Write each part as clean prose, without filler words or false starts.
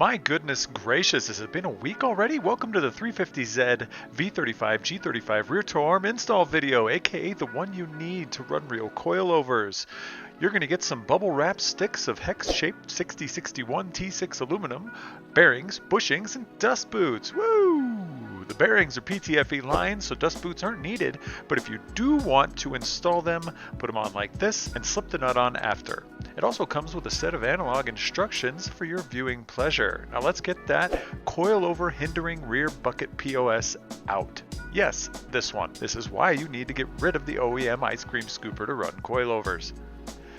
My goodness gracious, has it been a week already? Welcome to the 350Z V35 G35 Rear Toe Arm install video, aka the one you need to run real coilovers. You're going to get some bubble wrap sticks of hex-shaped 6061 T6 aluminum, bearings, bushings, and dust boots. Woo! The bearings are PTFE lines, so dust boots aren't needed, but if you do want to install them, put them on like this and slip the nut on after. It also comes with a set of analog instructions for your viewing pleasure. Now let's get that coilover hindering rear bucket POS out. Yes, this one. This is why you need to get rid of the OEM ice cream scooper to run coilovers.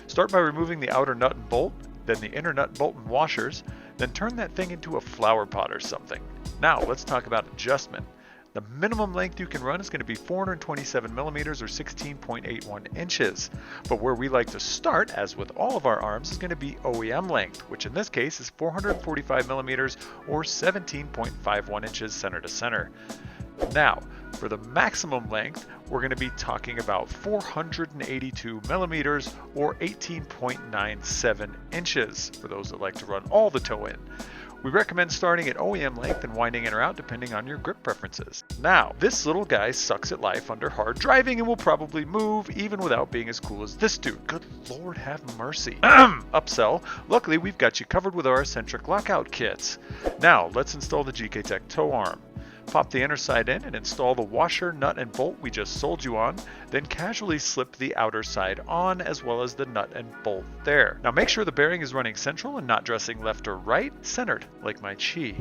Start by removing the outer nut and bolt, then the inner nut, bolt, and washers, then turn that thing into a flower pot or something. Now let's talk about adjustment. The minimum length you can run is going to be 427 millimeters or 16.81 inches. But where we like to start, as with all of our arms, is going to be OEM length, which in this case is 445 millimeters or 17.51 inches center to center. Now, for the maximum length, we're going to be talking about 482 millimeters or 18.97 inches for those that like to run all the toe in. We recommend starting at OEM length and winding in or out depending on your grip preferences. Now, this little guy sucks at life under hard driving and will probably move even without being as cool as this dude. Good Lord have mercy. Upsell, luckily we've got you covered with our eccentric lockout kits. Now, let's install the Gktech Toe Arm. Pop the inner side in and install the washer, nut, and bolt we just sold you on, then casually slip the outer side on as well as the nut and bolt there. Now make sure the bearing is running central and not dressing left or right, centered like my chi.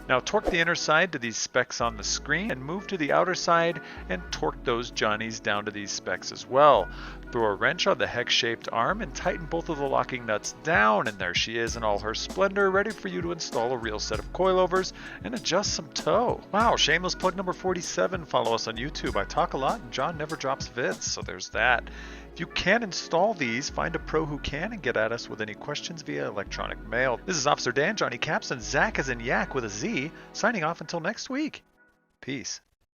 Now torque the inner side to these specs on the screen and move to the outer side and torque those johnnies down to these specs as well. Throw a wrench on the hex-shaped arm and tighten both of the locking nuts down, and there she is in all her splendor, ready for you to install a real set of coilovers and adjust some toe. Wow, shameless plug number 47. Follow us on YouTube. I talk a lot and John never drops vids, so there's that. If you can't install these, find a pro who can and get at us with any questions via electronic mail. This is Officer Dan, Johnny Caps, and Zach as in Yak with a Z, signing off until next week. Peace.